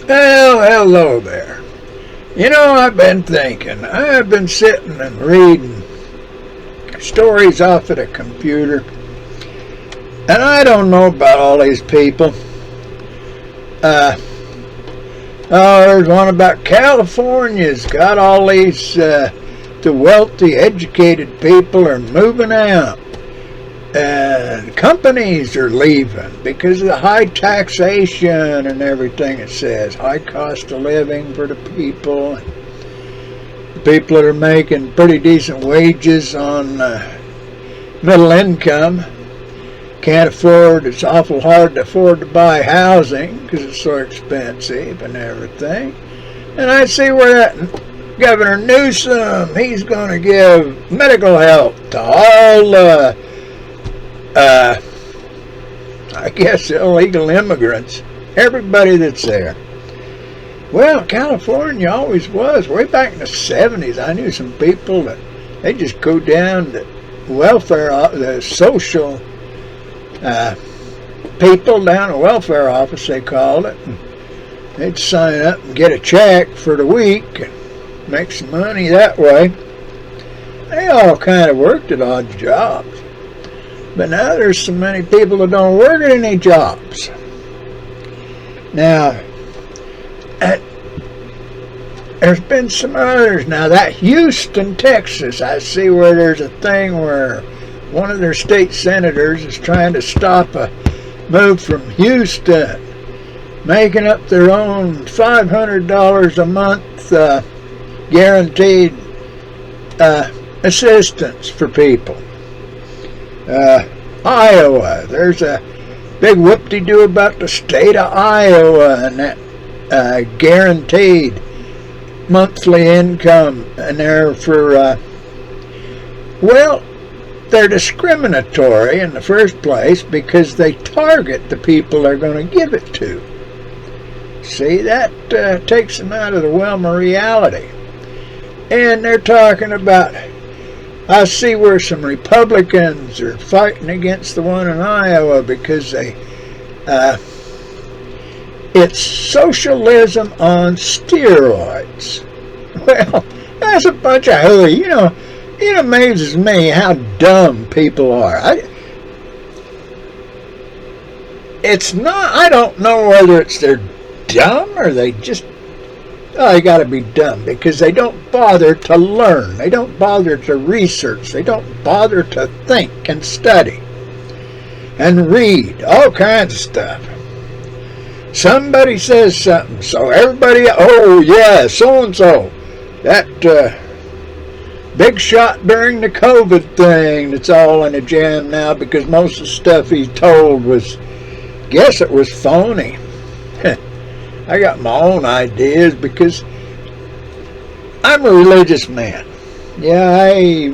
Well, hello there. You know, I've been thinking. I've been sitting and reading stories off of the computer. And I don't know about all these people. There's one about California's got all these, the wealthy, educated people are moving out. And companies are leaving because of the high taxation and everything. It says high cost of living for the people. The people that are making pretty decent wages on middle income can't afford. It's awful hard to afford to buy housing because it's so expensive and everything. And I see where that Governor Newsom, he's going to give medical help to all I guess illegal immigrants, everybody that's there. Well, California always was. Way back in the 70s, I knew some people that they just go down to welfare, the social people down at welfare office, they called it. And they'd sign up and get a check for the week and make some money that way. They all kind of worked at odd jobs. But now there's so many people that don't work at any jobs. Now, there's been some others. Now that Houston, Texas, I see where there's a thing where one of their state senators is trying to stop a move from Houston, making up their own $500 a month guaranteed assistance for people. Iowa, there's a big whoop-de-doo about the state of Iowa and that guaranteed monthly income and there for well, they're discriminatory in the first place because they target the people they're going to give it to. See, that takes them out of the realm of reality. And they're talking about, I see where some Republicans are fighting against the one in Iowa because it's socialism on steroids. Well, that's a bunch of hooey. You know, it amazes me how dumb people are. It's not, I don't know whether it's they're dumb or they just, they got to be dumb because they don't bother to learn. They don't bother to research. They don't bother to think and study and read all kinds of stuff. Somebody says something, so everybody, oh yeah, so-and-so, that big shot during the COVID thing that's all in a jam now because most of the stuff he told was, guess it was phony. I got my own ideas because I'm a religious man. Yeah,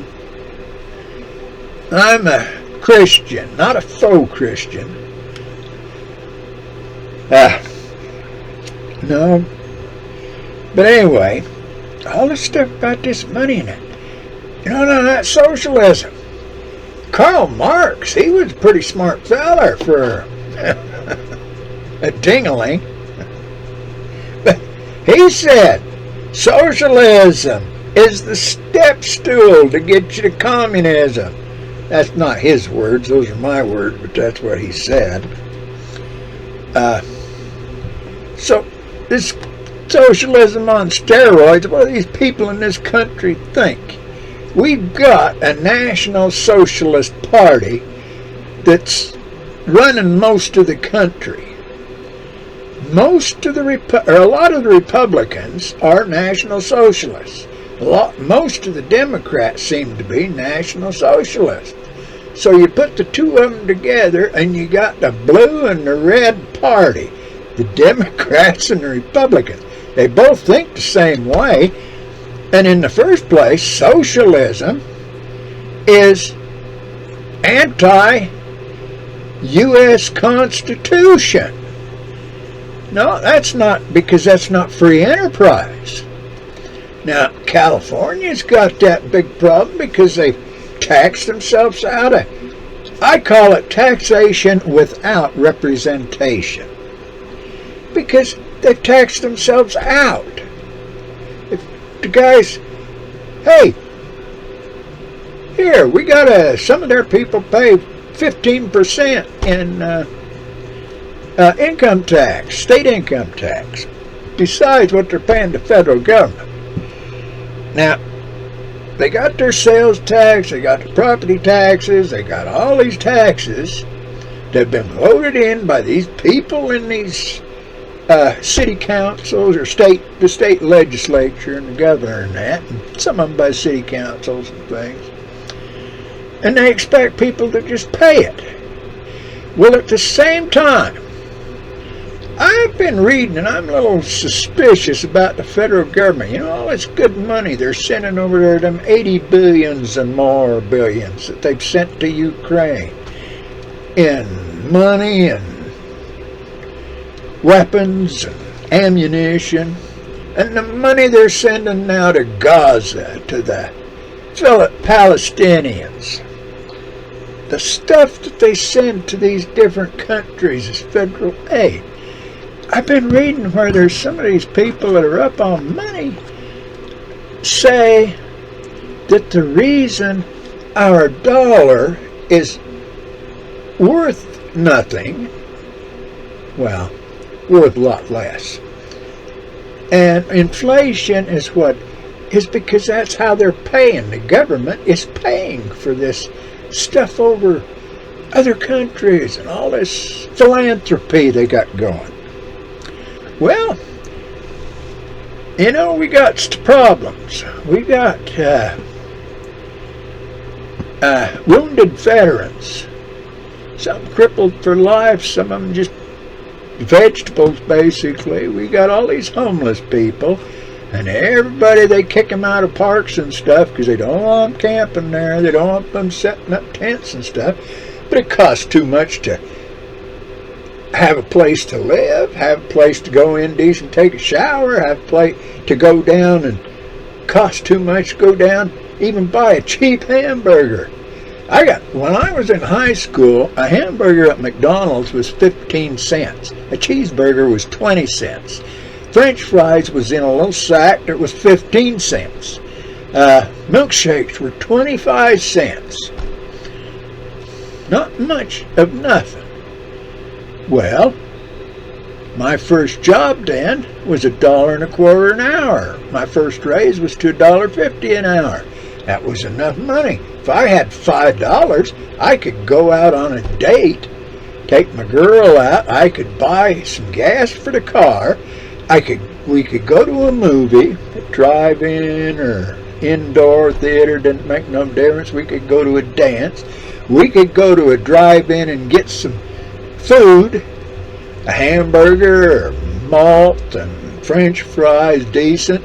I'm a Christian, not a faux Christian. No. But anyway, all this stuff about this money in it. You know, that socialism. Karl Marx, he was a pretty smart feller for a ding-a-ling. But he said socialism is the step stool to get you to communism. That's not his words, those are my words, but that's what he said. So this socialism on steroids, what do these people in this country think? We've got a National Socialist Party that's running most of the country. Most of a lot of the Republicans are National Socialists. Most of the Democrats seem to be National Socialists. So you put the two of them together and you got the blue and the red party, the Democrats and the Republicans. They both think the same way. And in the first place, socialism is anti-U.S. Constitution. No, that's not, because that's not free enterprise. Now, California's got that big problem because they've taxed themselves out of, I call it taxation without representation. Because They've taxed themselves out. If the guys, hey, here, we got some of their people pay 15% in income tax, state income tax, besides what they're paying the federal government. Now, they got their sales tax, they got the property taxes, they got all these taxes that have been voted in by these people in these city councils or the state legislature and the governor and that, and some of them by city councils and things. And they expect people to just pay it. Well, at the same time, I've been reading, and I'm a little suspicious about the federal government. You know, all this good money they're sending over there, them 80 billions and more billions that they've sent to Ukraine in money and weapons and ammunition, and the money they're sending now to Gaza, to the Palestinians. The stuff that they send to these different countries is federal aid. I've been reading where there's some of these people that are up on money say that the reason our dollar is worth nothing, well, worth a lot less, and inflation is because that's how they're paying. The government is paying for this stuff over other countries and all this philanthropy they got going. Well, you know, we got problems. We got wounded veterans, some crippled for life, some of them just vegetables, basically. We got all these homeless people, and everybody, they kick them out of parks and stuff because they don't want them camping there. They don't want them setting up tents and stuff. But it costs too much to have a place to live, have a place to go in decent, take a shower, have a place to go down, and cost too much to go down, even buy a cheap hamburger. When I was in high school, a hamburger at McDonald's was 15 cents. A cheeseburger was 20 cents. French fries was in a little sack that was 15 cents. Milkshakes were 25 cents. Not much of nothing. Well, my first job then was $1.25 an hour. My first raise was to $1.50 an hour. That was enough money. If I had $5, I could go out on a date, take my girl out. I could buy some gas for the car. We could go to a movie, a drive-in or indoor theater, didn't make no difference. We could go to a dance. We could go to a drive-in and get some food, a hamburger, or malt, and French fries, decent,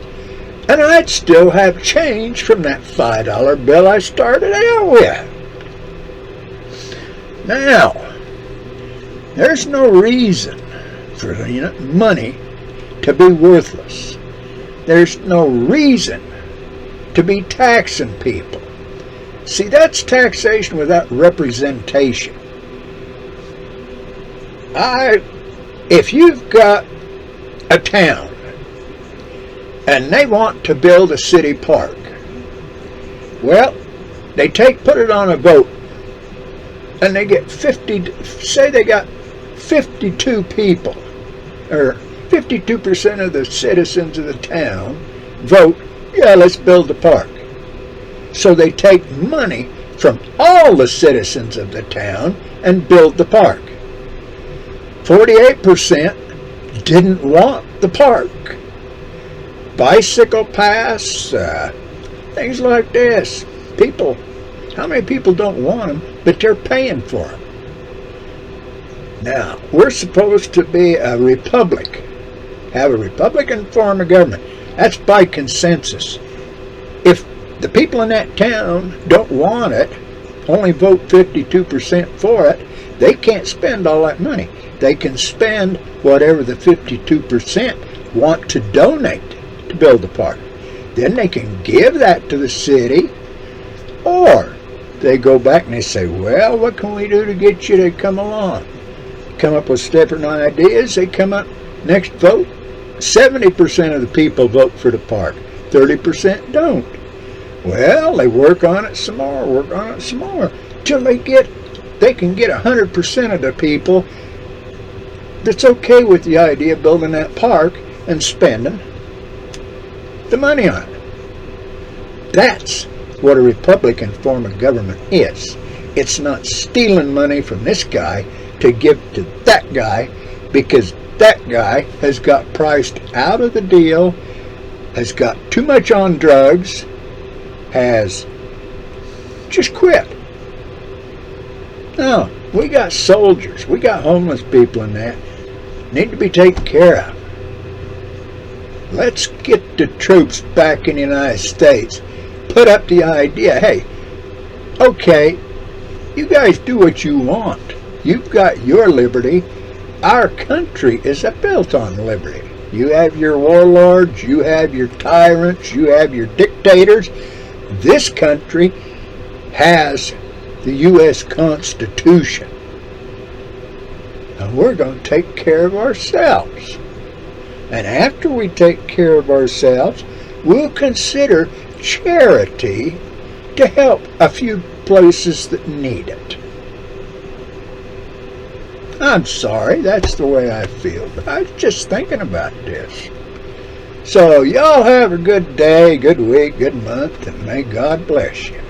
and I'd still have change from that $5 bill I started out with. Now, there's no reason for money to be worthless. There's no reason to be taxing people. See, that's taxation without representation. If you've got a town and they want to build a city park, well, they put it on a vote, and they get 52 people, or 52% of the citizens of the town vote, yeah, let's build the park. So they take money from all the citizens of the town and build the park. 48% didn't want the park. Bicycle paths, things like this. How many people don't want them, but they're paying for them? Now, we're supposed to be a republic, have a Republican form of government. That's by consensus. If the people in that town don't want it, only vote 52% for it, they can't spend all that money. They can spend whatever the 52% want to donate to build the park. Then they can give that to the city, or they go back and they say, well, what can we do to get you to come along? Come up with different ideas. They come up, next vote, 70% of the people vote for the park, 30% don't. Well, they work on it some more, till they can get 100% of the people that's okay with the idea of building that park and spending the money on it. That's what a Republican form of government is. It's not stealing money from this guy to give to that guy because that guy has got priced out of the deal, has got too much on drugs, has just quit. No, we got soldiers, we got homeless people in that need to be taken care of. Let's get the troops back in the United States. Put up the idea, hey, okay, you guys do what you want. You've got your liberty. Our country is built on liberty. You have your warlords, you have your tyrants, you have your dictators. This country has the U.S. Constitution. And we're going to take care of ourselves. And after we take care of ourselves, we'll consider charity to help a few places that need it. I'm sorry, that's the way I feel, but I was just thinking about this. So y'all have a good day, good week, good month, and may God bless you.